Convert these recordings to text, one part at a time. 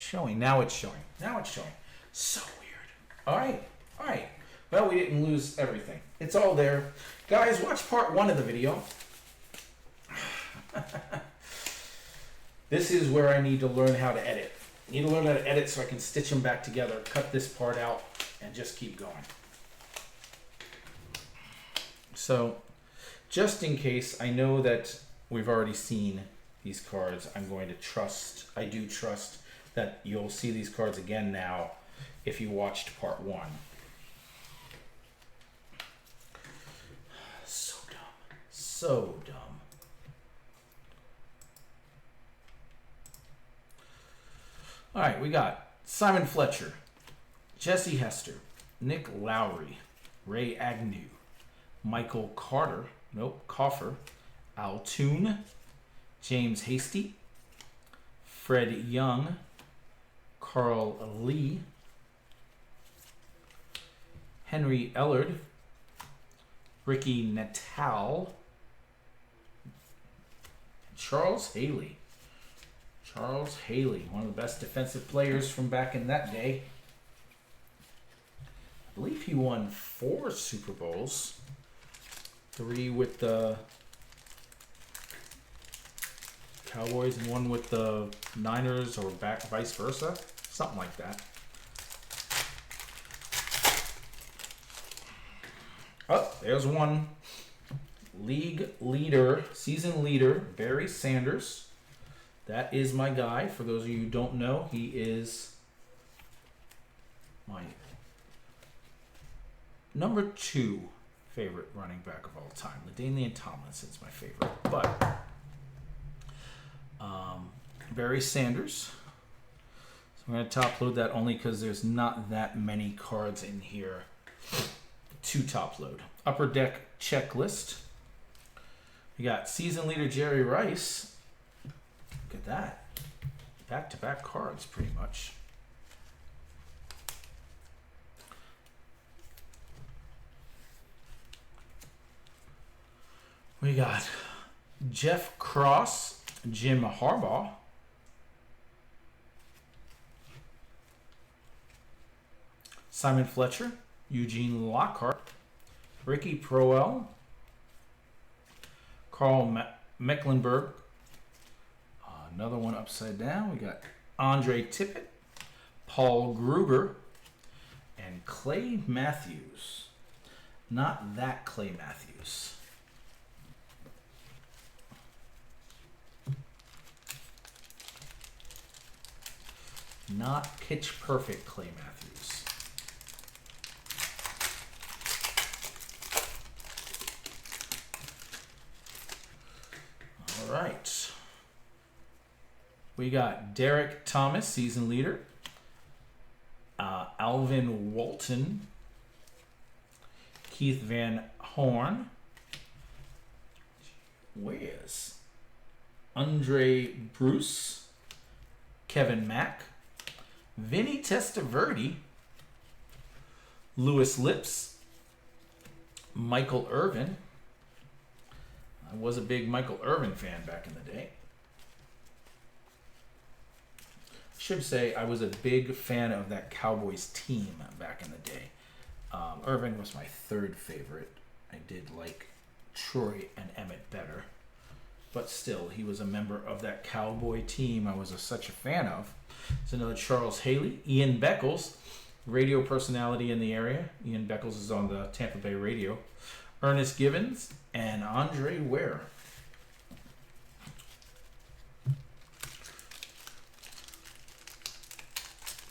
showing. Now it's showing. Now it's showing. So weird. All right. All right. Well, we didn't lose everything. It's all there. Guys, watch part 1 of the video. This is where I need to learn how to edit. I need to learn how to edit so I can stitch them back together, cut this part out, and just keep going. So, just in case, I know that we've already seen these cards. I'm going to trust, I do trust that you'll see these cards again now if you watched part 1. So dumb. So dumb. All right, we got Simon Fletcher, Jesse Hester, Nick Lowry, Ray Agnew, Michael Coffer, Al Toon, James Hasty, Fred Young, Carl Lee, Henry Ellard, Ricky Natal, Charles Haley. Charles Haley, one of the best defensive players from back in that day. I believe he won 4 Super Bowls. 3 with the Cowboys and 1 with the Niners, or vice versa. Something like that. Oh, there's one. League leader, season leader, Barry Sanders. That is my guy. For those of you who don't know, he is my number 2 favorite running back of all time. LaDainian Tomlinson's my favorite. But Barry Sanders. So I'm going to top load that only because there's not that many cards in here to top load. Upper Deck checklist. We got season leader Jerry Rice. Look at that. Back-to-back cards, pretty much. We got Jeff Cross, Jim Harbaugh, Simon Fletcher, Eugene Lockhart, Ricky Proel, Carl Mecklenburg. Another one upside down. We got Andre Tippett, Paul Gruber, and Clay Matthews. Not that Clay Matthews. Not pitch perfect Clay Matthews. All right. We got Derek Thomas, season leader. Alvin Walton. Keith Van Horn. Where's Andre Bruce. Kevin Mack. Vinny Testaverde. Lewis Lips. Michael Irvin. I was a big Michael Irvin fan back in the day. Should say I was a big fan of that Cowboys team back in the day. Irvin was my 3rd favorite. I did like Troy and Emmett better, but still, he was a member of that Cowboy team I was such a fan of. There's another Charles Haley, Ian Beckles, radio personality in the area. Ian Beckles is on the Tampa Bay radio. Ernest Givens and Andre Ware.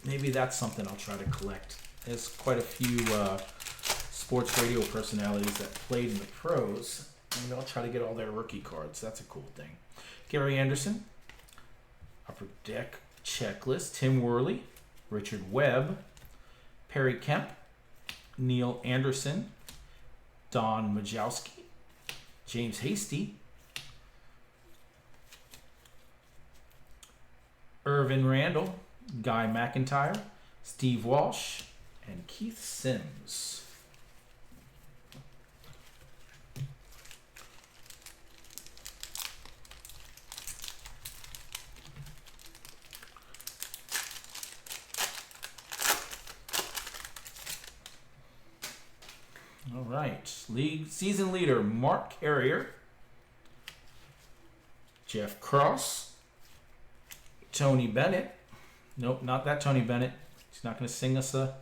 Maybe that's something I'll try to collect. There's quite a few sports radio personalities that played in the pros. Maybe I'll try to get all their rookie cards. That's a cool thing. Gary Anderson. Upper Deck checklist. Tim Worley. Richard Webb. Perry Kemp. Neil Anderson. Don Majowski. James Hasty. Irvin Randall. Guy McIntyre, Steve Walsh, and Keith Sims. All right. League season leader, Mark Carrier. Jeff Cross. Tony Bennett. Nope, not that Tony Bennett. He's not going to sing us a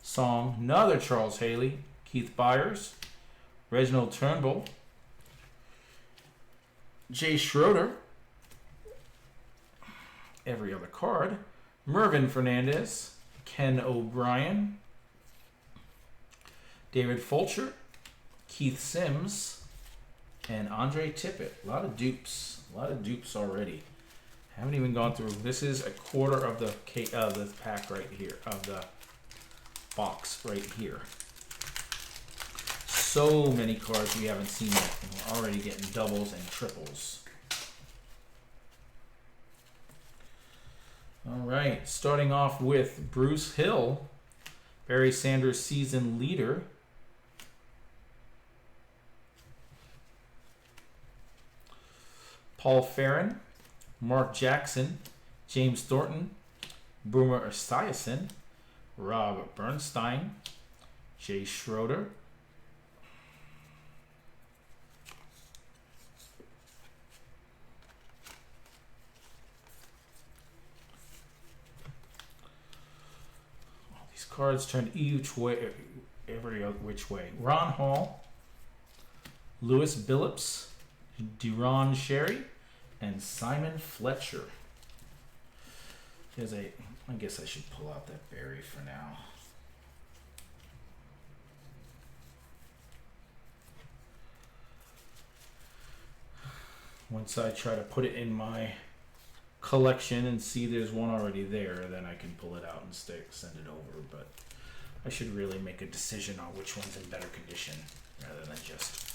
song. Another Charles Haley. Keith Byers. Reginald Turnbull. Jay Schroeder. Every other card. Mervin Fernandez. Ken O'Brien. David Fulcher. Keith Sims. And Andre Tippett. A lot of dupes. A lot of dupes already. Haven't even gone through. This is a quarter of the pack right here. Of the box right here. So many cards we haven't seen yet. And we're already getting doubles and triples. All right. Starting off with Bruce Hill. Barry Sanders season leader. Paul Farron, Mark Jackson, James Thornton, Boomer Esiason, Rob Bernstein, Jay Schroeder, all these cards turned each way, every which way. Ron Hall, Lewis Billups, Deron Sherry, and Simon Fletcher. There's a. I guess I should pull out that Barry for now. Once I try to put it in my collection and see there's one already there, then I can pull it out and send it over. But I should really make a decision on which one's in better condition rather than just.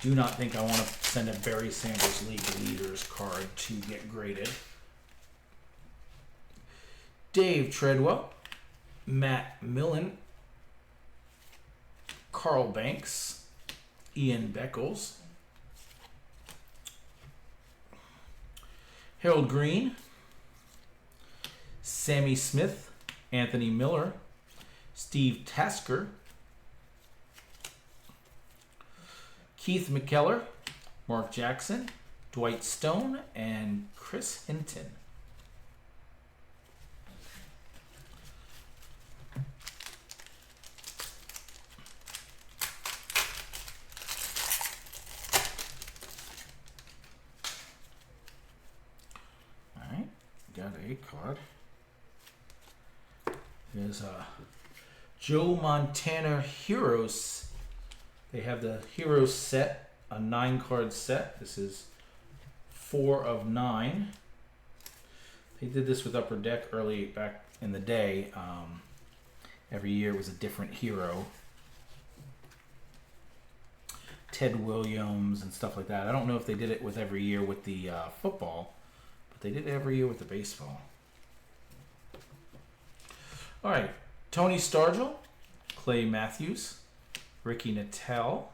Do not think I want to send a Barry Sanders League Leaders card to get graded. Dave Treadwell, Matt Millen, Carl Banks, Ian Beckles, Harold Green, Sammy Smith, Anthony Miller, Steve Tasker, Keith McKellar, Mark Jackson, Dwight Stone, and Chris Hinton. All right, got a card. There's a Joe Montana Heroes. They have the Heroes set, a 9-card set. This is 4 of 9. They did this with Upper Deck early back in the day. Every year it was a different hero. Ted Williams and stuff like that. I don't know if they did it with every year with the football, but they did it every year with the baseball. All right, Tony Stargell, Clay Matthews, Ricky Nattell,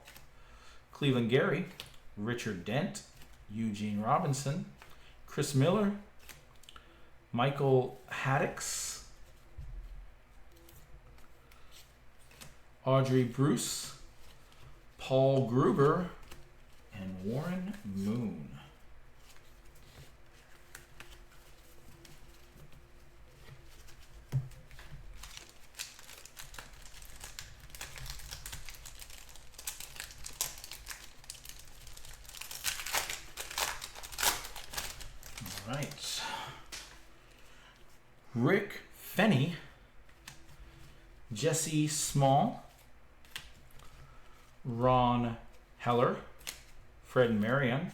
Cleveland Gary, Richard Dent, Eugene Robinson, Chris Miller, Michael Haddix, Audrey Bruce, Paul Gruber, and Warren Moon. Right. Rick Fenny, Jesse Small, Ron Heller, Fred Marion,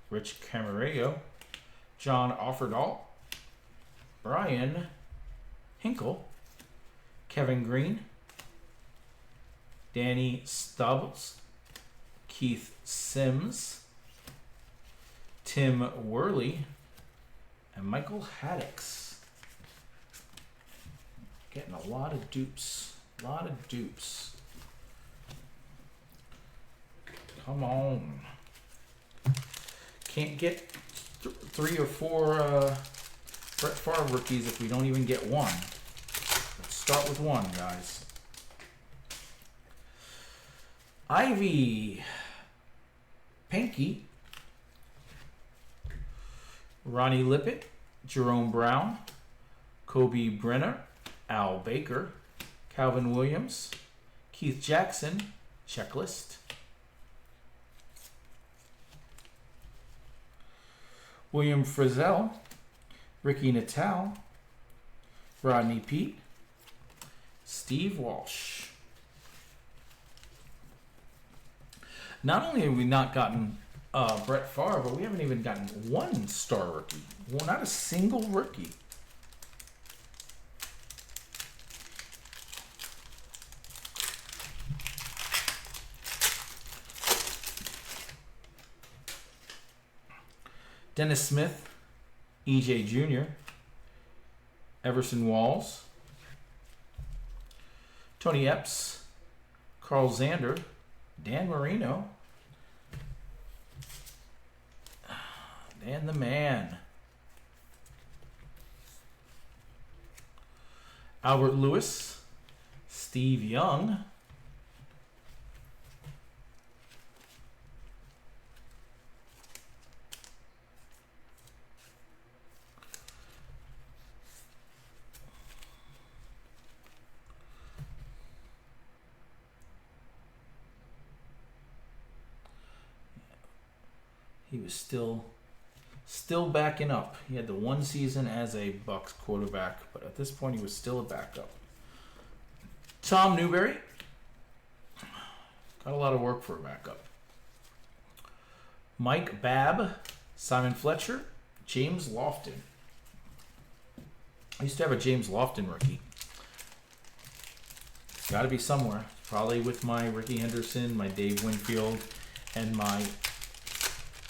Rich Camarego, John Offerdahl, Brian Hinkle, Kevin Green, Danny Stubbs, Keith Sims, Tim Worley, and Michael Haddix. Getting a lot of dupes. A lot of dupes. Come on. Can't get 3 or 4 Brett Favre rookies if we don't even get one. Let's start with one, guys. Ivy Pinky, Ronnie Lippett, Jerome Brown, Kobe Brenner, Al Baker, Calvin Williams, Keith Jackson, checklist. William Frizzell, Ricky Natal, Rodney Peete, Steve Walsh. Not only have we not gotten Brett Favre, but we haven't even gotten one star rookie. Well, not a single rookie. Dennis Smith, EJ Jr., Everson Walls, Tony Epps, Carl Zander, Dan Marino, Dan the Man, Albert Lewis, Steve Young, he was still backing up. He had the one season as a Bucs quarterback, but at this point he was still a backup. Tom Newberry. Got a lot of work for a backup. Mike Babb, Simon Fletcher, James Lofton. I used to have a James Lofton rookie. Got to be somewhere. Probably with my Ricky Henderson, my Dave Winfield, and my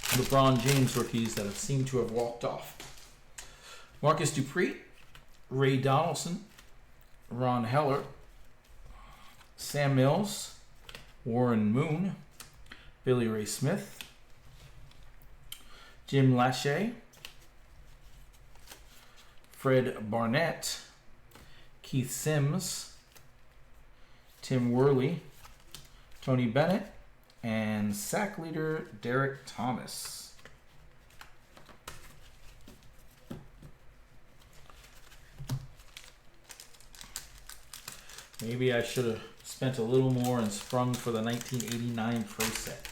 LeBron James rookies that have seemed to have walked off. Marcus Dupree, Ray Donaldson, Ron Heller, Sam Mills, Warren Moon, Billy Ray Smith, Jim Lachey, Fred Barnett, Keith Sims, Tim Worley, Tony Bennett, and sack leader Derek Thomas. Maybe I should have spent a little more and sprung for the 1989 Pro Set.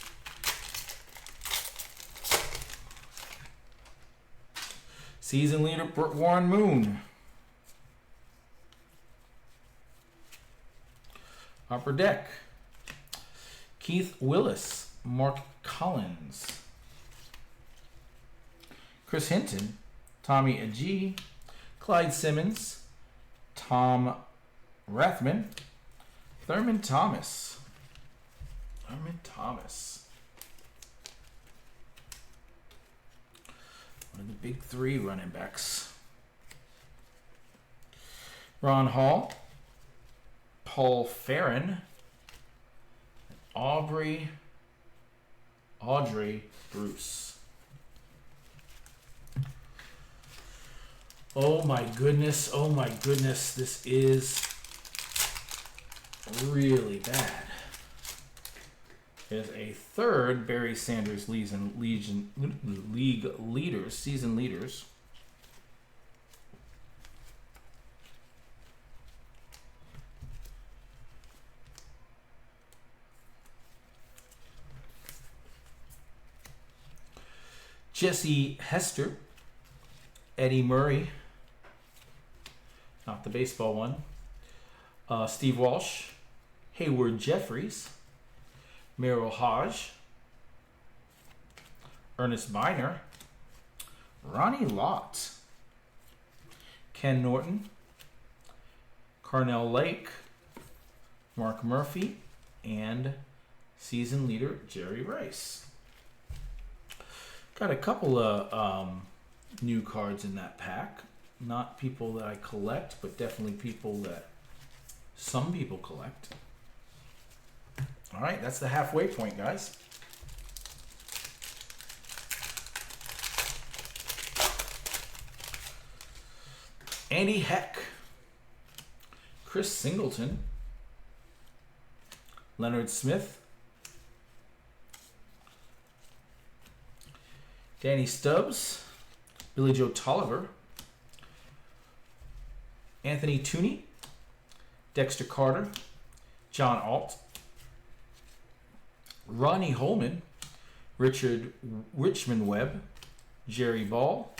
Season leader Warren Moon. Upper deck. Keith Willis, Mark Collins, Chris Hinton, Tommy Agee, Clyde Simmons, Tom Rathman, Thurman Thomas. One of the big three running backs. Ron Hall, Paul Farron, Audrey Bruce. Oh my goodness, this is really bad. There's a third Barry Sanders league leaders, season leaders. Jesse Hester, Eddie Murray, not the baseball one, Steve Walsh, Hayward Jeffries, Merrill Hodge, Ernest Biner, Ronnie Lott, Ken Norton, Carnell Lake, Mark Murphy, and season leader Jerry Rice. Got a couple of new cards in that pack. Not people that I collect, but definitely people that some people collect. All right, that's the halfway point, guys. Andy Heck, Chris Singleton, Leonard Smith, Danny Stubbs, Billy Joe Tolliver, Anthony Tooney, Dexter Carter, John Alt, Ronnie Holman, Richmond Webb, Jerry Ball,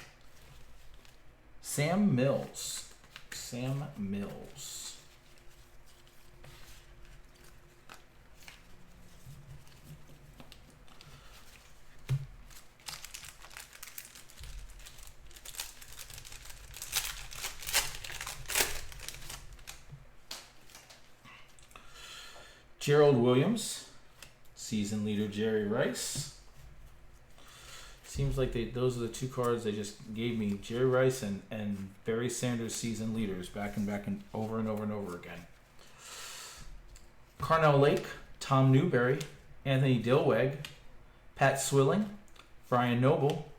Sam Mills. Sam Mills. Gerald Williams, season leader Jerry Rice. Seems like those are the two cards they just gave me. Jerry Rice and Barry Sanders, season leaders, back and over and over and over again. Carnell Lake, Tom Newberry, Anthony Dilweg, Pat Swilling, Brian Noble,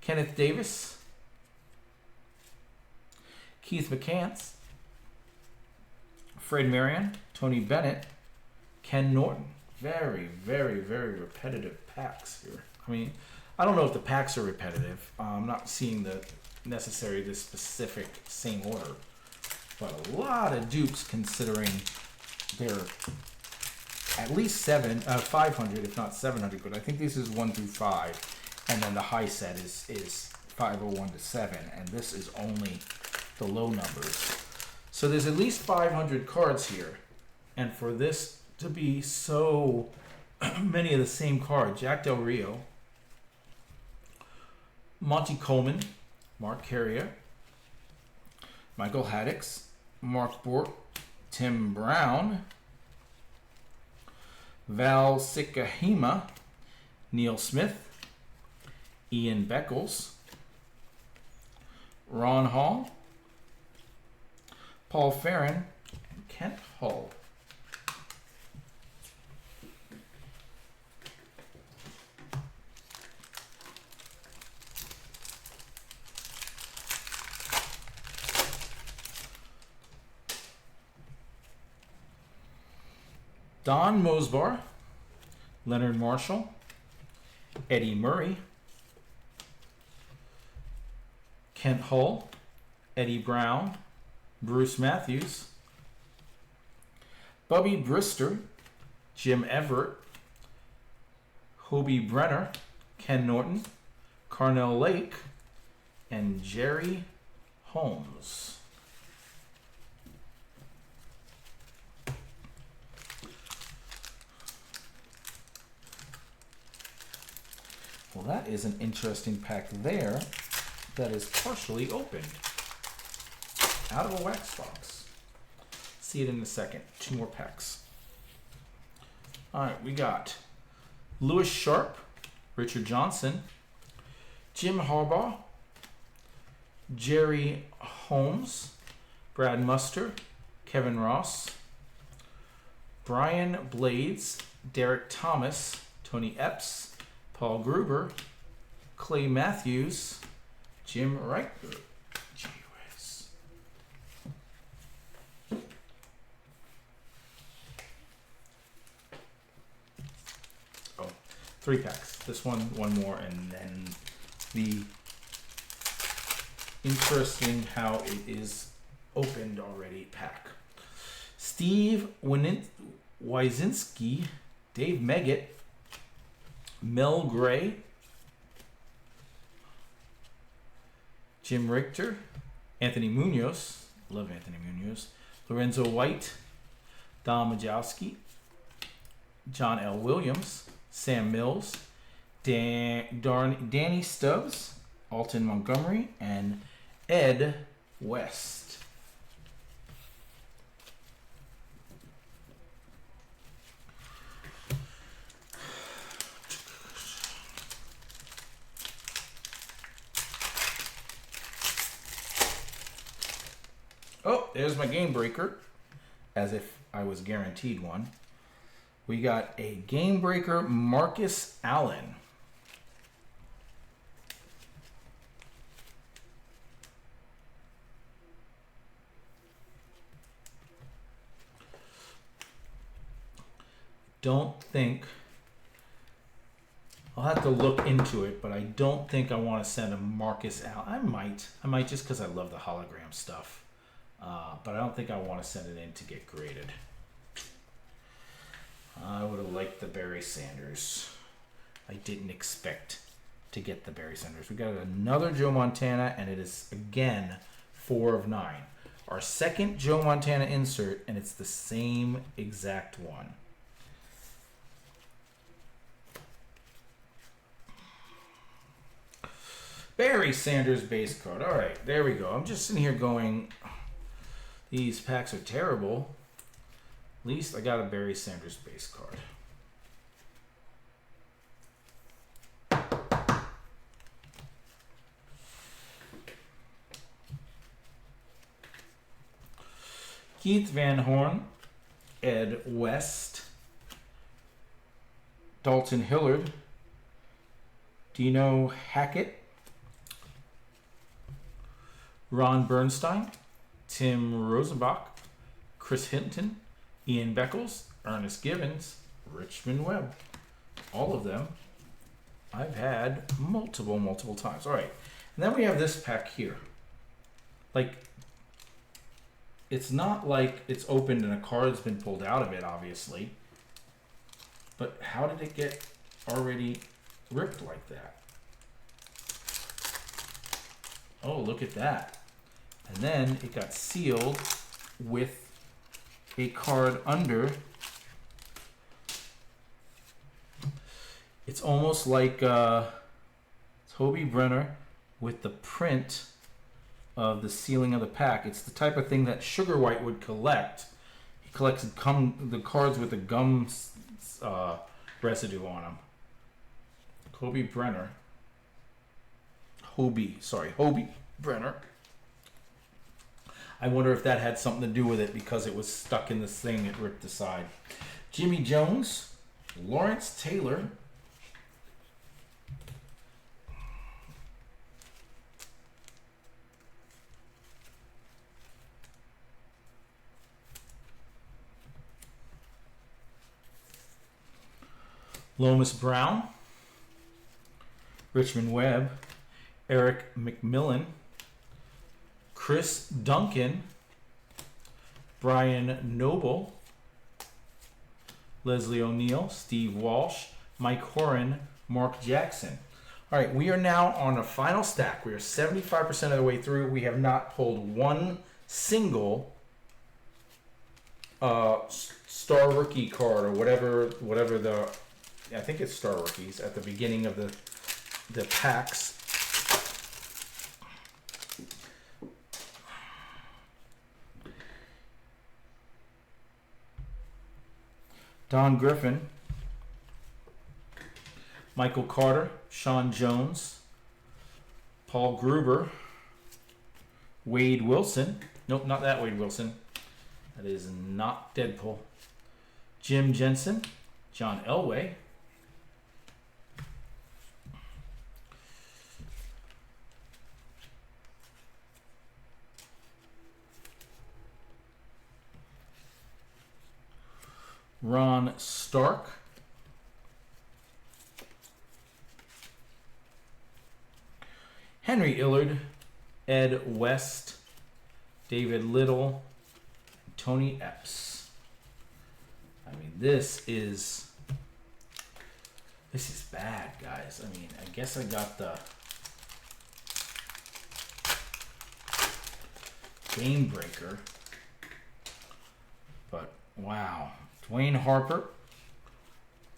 Kenneth Davis, Keith McCants, Fred Marion, Tony Bennett, Ken Norton. Very, very, very repetitive packs here. I mean, I don't know if the packs are repetitive. I'm not seeing the specific same order. But a lot of dupes considering they're at least 500, if not 700. But I think this is 1 through 5. And then the high set is 501 to 7. And this is only the low numbers. So there's at least 500 cards here. And for this to be so many of the same cards, Jack Del Rio, Monty Coleman, Mark Carrier, Michael Haddix, Mark Bork, Tim Brown, Val Sikahema, Neil Smith, Ian Beckles, Ron Hall, Paul Farron, and Kent Hull. Don Mosbar, Leonard Marshall, Eddie Murray, Kent Hull, Eddie Brown, Bruce Matthews, Bubby Brister, Jim Everett, Hobie Brenner, Ken Norton, Carnell Lake, and Jerry Holmes. Well, that is an interesting pack there that is partially opened out of a wax box. See it in a second. 2 more packs. All right, we got Lewis Sharp, Richard Johnson, Jim Harbaugh, Jerry Holmes, Brad Muster, Kevin Ross, Brian Blades, Derek Thomas, Tony Epps, Paul Gruber, Clay Matthews, Jim Reichert. Gee whiz. Oh, 3 packs. This one more, and then the interesting how it is opened already pack. Steve Wyszynski, Dave Meggett, Mel Gray, Jim Richter, Anthony Munoz, love Anthony Munoz, Lorenzo White, Don Majowski, John L. Williams, Sam Mills, Danny Stubbs, Alton Montgomery, and Ed West. Oh, there's my game breaker, as if I was guaranteed one. We got a game breaker, Marcus Allen. Don't think I'll I'll have to look into it, but I don't think I want to send a Marcus out. I might just because I love the hologram stuff. But I don't think I want to send it in to get graded. I would have liked the Barry Sanders. I didn't expect to get the Barry Sanders. We got another Joe Montana, and it is again 4 of 9. Our second Joe Montana insert, and it's the same exact one. Barry Sanders base card. All right, there we go. I'm just sitting here going, these packs are terrible. At least I got a Barry Sanders base card. Keith Van Horn, Ed West, Dalton Hillard, Dino Hackett, Ron Bernstein, Tim Rosenbach, Chris Hinton, Ian Beckles, Ernest Givens, Richmond Webb. All of them I've had multiple times. All right. And then we have this pack here. Like, it's not like it's opened and a card's been pulled out of it, obviously. But how did it get already ripped like that? Oh, look at that. And then it got sealed with a card under. It's almost like Toby Brenner with the print of the sealing of the pack. It's the type of thing that Sugar White would collect. He collects the cards with the gum residue on them. Hobie Brenner. I wonder if that had something to do with it because it was stuck in this thing it ripped aside. Jimmy Jones, Lawrence Taylor, Lomas Brown, Richmond Webb, Eric McMillan, Chris Duncan, Brian Noble, Leslie O'Neill, Steve Walsh, Mike Horan, Mark Jackson. All right, we are now on a final stack. We are 75% of the way through. We have not pulled one single star rookie card or whatever the, I think it's star rookies at the beginning of the packs. Don Griffin, Michael Carter, Sean Jones, Paul Gruber, Wade Wilson. Nope, not that Wade Wilson. That is not Deadpool. Jim Jensen, John Elway, Ron Stark, Henry Illard, Ed West, David Little, Tony Epps. I mean, this is bad, guys. I mean, I guess I got the Game Breaker, but wow. Dwayne Harper,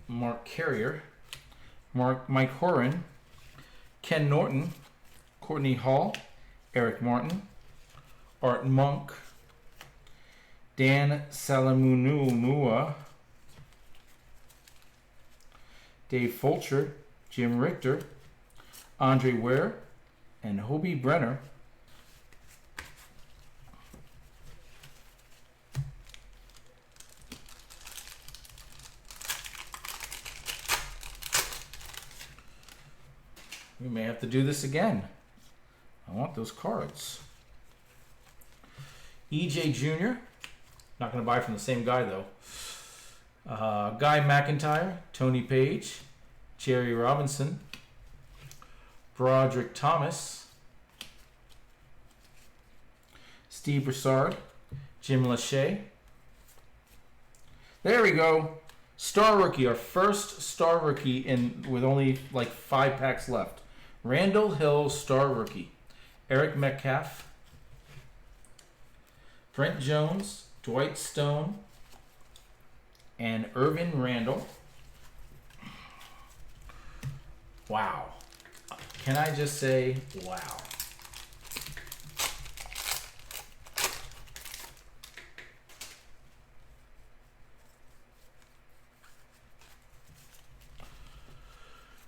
Mark Carrier, Mike Horan, Ken Norton, Courtney Hall, Eric Martin, Art Monk, Dan Salamunumua, Dave Fulcher, Jim Richter, Andre Ware, and Hobie Brenner. We may have to do this again. I want those cards. EJ Jr. Not going to buy from the same guy, though. Guy McIntyre, Tony Page, Jerry Robinson, Broderick Thomas, Steve Broussard, Jim Lachey. There we go. Star rookie, our first star rookie with only like 5 packs left. Randall Hill, star rookie. Eric Metcalf, Brent Jones, Dwight Stone, and Irvin Randall. Wow. Can I just say, wow.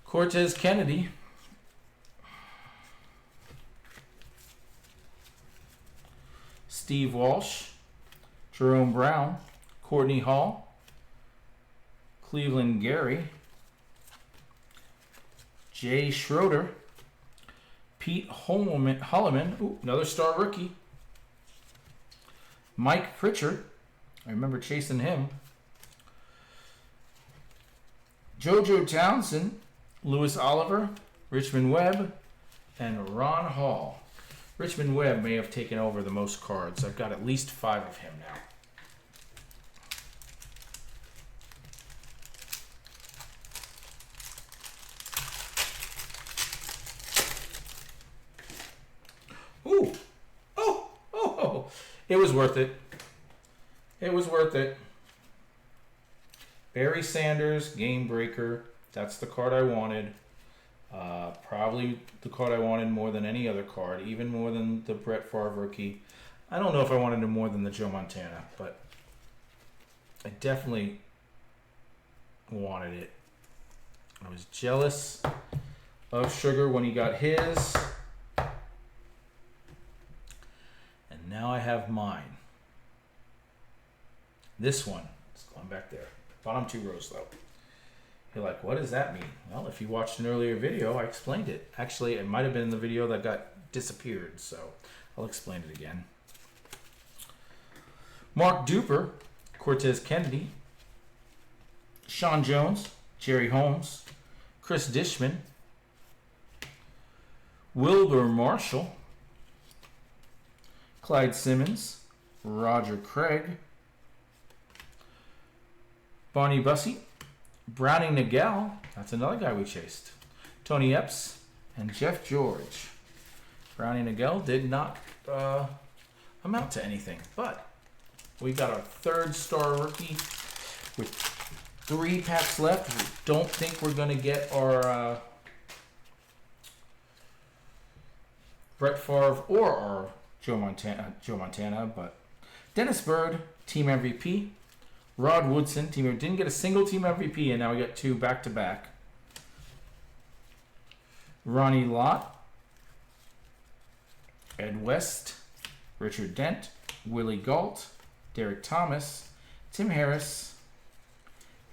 Cortez Kennedy, Steve Walsh, Jerome Brown, Courtney Hall, Cleveland Gary, Jay Schroeder, Pete Holloman, ooh, another star rookie, Mike Pritchard, I remember chasing him, JoJo Townsend, Lewis Oliver, Richmond Webb, and Ron Hall. Richmond Webb may have taken over the most cards. I've got at least 5 of him now. Ooh. Oh. It was worth it. It was worth it. Barry Sanders, Game Breaker. That's the card I wanted. Probably the card I wanted more than any other card, even more than the Brett Favre rookie. I don't know if I wanted him more than the Joe Montana, but I definitely wanted it. I was jealous of Sugar when he got his. And now I have mine. This one is going back there. Bottom 2 rows though. You're like, what does that mean? Well, if you watched an earlier video, I explained it. Actually, it might have been in the video that got disappeared, so I'll explain it again. Mark Duper, Cortez Kennedy, Sean Jones, Jerry Holmes, Chris Dishman, Wilbur Marshall, Clyde Simmons, Roger Craig, Bonnie Bussey, Browning Nagel, that's another guy we chased, Tony Epps, and Jeff George. Browning Nagel did not amount to anything, but we got our 3rd star rookie with 3 packs left. We don't think we're going to get our Brett Favre or our Joe Montana, but Dennis Byrd, team MVP. Rod Woodson, team didn't get a single team MVP, and now we got 2 back-to-back. Ronnie Lott, Ed West, Richard Dent, Willie Galt, Derek Thomas, Tim Harris,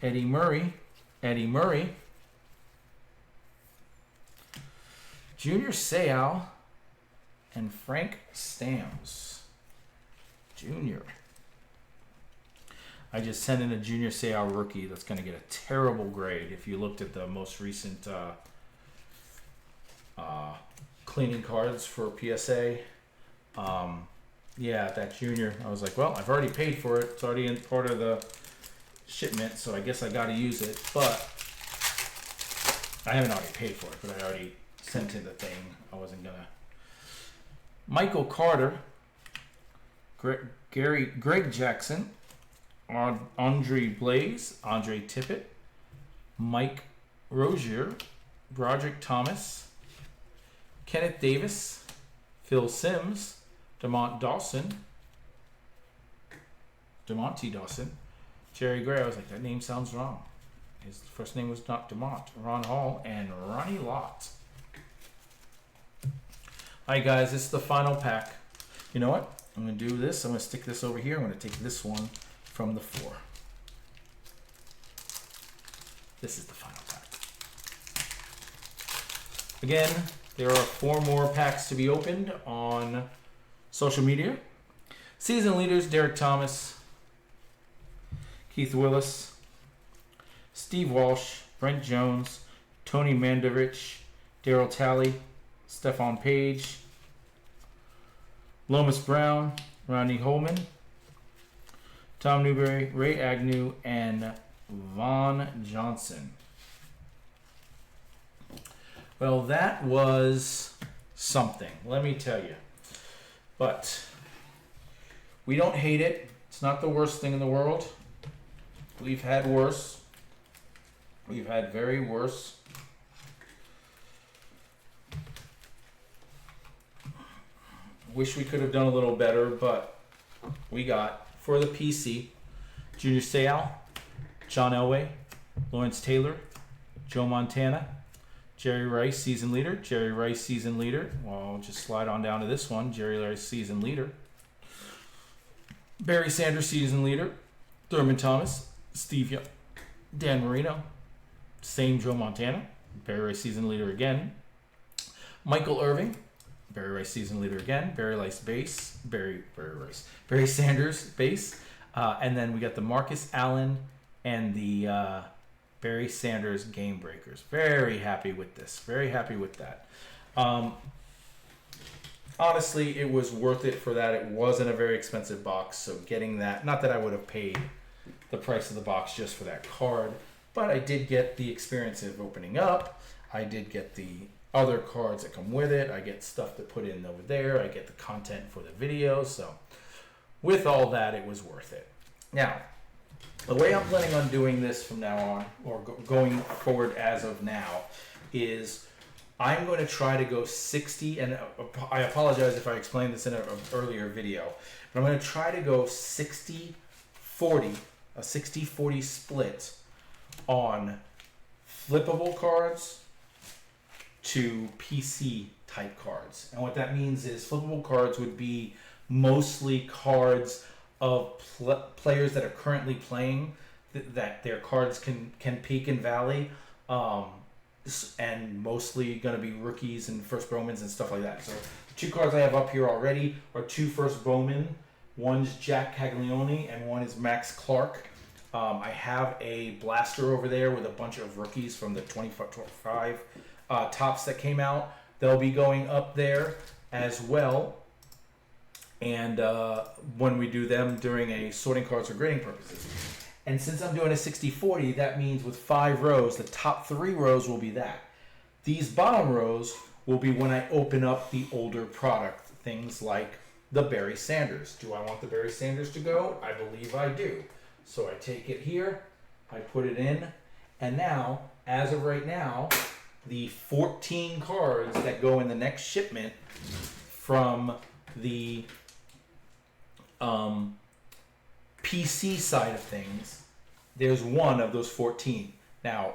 Eddie Murray, Junior Seau, and Frank Stamms. Junior. I just sent in a Junior Seau rookie that's going to get a terrible grade. If you looked at the most recent cleaning cards for PSA, yeah, that Junior, I was like, well, I've already paid for it. It's already in part of the shipment, so I guess I got to use it. But I haven't already paid for it, but I already sent in the thing. I wasn't going to. Michael Carter, Greg Jackson, Andre Blaze, Andre Tippett, Mike Rozier, Broderick Thomas, Kenneth Davis, Phil Simms, Demonte Dawson, Jerry Gray. I was like, that name sounds wrong. His first name was not Demont. Ron Hall, and Ronnie Lott. Alright guys, this is the final pack. You know what? I'm going to do this. I'm going to stick this over here. I'm going to take this one from the floor. This is the final pack. Again, there are 4 more packs to be opened on social media. Season leaders, Derek Thomas, Keith Willis, Steve Walsh, Brent Jones, Tony Mandarich, Daryl Talley, Stephon Page, Lomas Brown, Ronnie Holman, Tom Newberry, Ray Agnew, and Vaughn Johnson. Well, that was something, let me tell you. But we don't hate it. It's not the worst thing in the world. We've had worse. We've had very worse. Wish we could have done a little better, but we got, for the PC, Junior Seau, John Elway, Lawrence Taylor, Joe Montana, Jerry Rice, season leader. Jerry Rice, season leader. Well, I'll just slide on down to this one. Jerry Rice, season leader. Barry Sanders, season leader. Thurman Thomas, Steve Young, Dan Marino, same Joe Montana. Barry Rice, season leader again. Michael Irving, Barry Rice, season leader again. Barry Rice, base. Barry Sanders, base. And then we got the Marcus Allen and the Barry Sanders Game Breakers. Very happy with this. Very happy with that. Honestly, it was worth it for that. It wasn't a very expensive box, so getting that, not that I would have paid the price of the box just for that card, but I did get the experience of opening up. I did get the other cards that come with it. I get stuff to put in over there. I get the content for the video. So with all that, it was worth it. Now, the way I'm planning on doing this from now on, or going forward as of now, is I'm going to try to go 60, and I apologize if I explained this in an earlier video, but I'm going to try to go 60-40, a 60-40 split on flippable cards to PC type cards. And what that means is flippable cards would be mostly cards of players that are currently playing, that their cards can peak and valley, and mostly going to be rookies and first Bowmans and stuff like that. So two cards I have up here already are two first Bowman. One's Jack Caglione and one is Max Clark. I have a blaster over there with a bunch of rookies from the 25 tops that came out. They'll be going up there as well. And when we do them during a sorting cards for grading purposes. And since I'm doing a 60-40, that means with 5 rows, the top 3 rows will be that. These bottom rows will be when I open up the older product, things like the Barry Sanders. Do I want the Barry Sanders to go? I believe I do. So I take it here, I put it in, and now, as of right now, the 14 cards that go in the next shipment from the PC side of things, there's one of those 14. Now,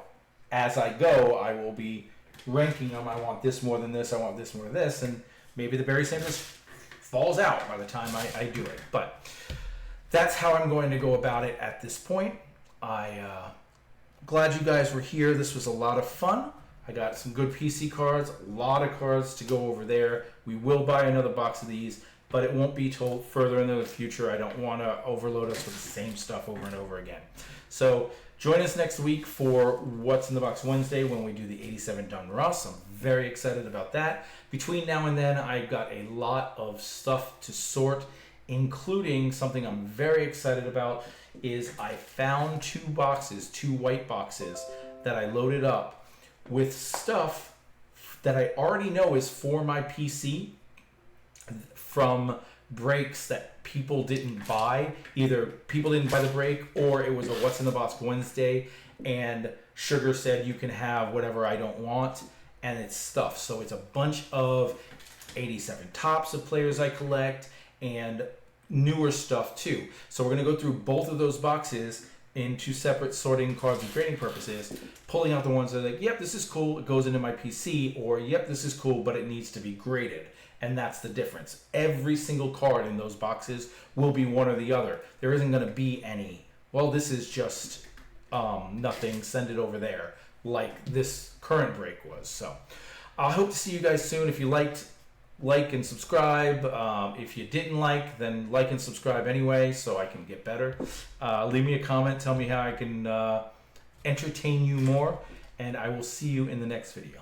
as I go, I will be ranking them. I want this more than this, I want this more than this, and maybe the Barry Sanders falls out by the time I do it. But that's how I'm going to go about it at this point. Glad you guys were here. This was a lot of fun. I got some good PC cards, a lot of cards to go over there. We will buy another box of these, but it won't be till further into the future. I don't want to overload us with the same stuff over and over again. So join us next week for What's in the Box Wednesday when we do the 87 Donruss. I'm very excited about that. Between now and then, I've got a lot of stuff to sort, including something I'm very excited about is I found 2 white boxes that I loaded up with stuff that I already know is for my PC from breaks that people didn't buy. Either people didn't buy the break or it was a What's in the Box Wednesday and Sugar said you can have whatever I don't want, and it's stuff. So it's a bunch of 87 tops of players I collect and newer stuff too. So we're going to go through both of those boxes in 2 separate sorting cards and grading purposes, pulling out the ones that are like, yep, this is cool, it goes into my PC, or yep, this is cool, but it needs to be graded. And that's the difference. Every single card in those boxes will be one or the other. There isn't going to be any, well, this is just nothing, send it over there, like this current break was. So I hope to see you guys soon. If you liked, like and subscribe. If you didn't like, then like and subscribe anyway so I can get better. Leave me a comment. Tell me how I can entertain you more. and I will see you in the next video.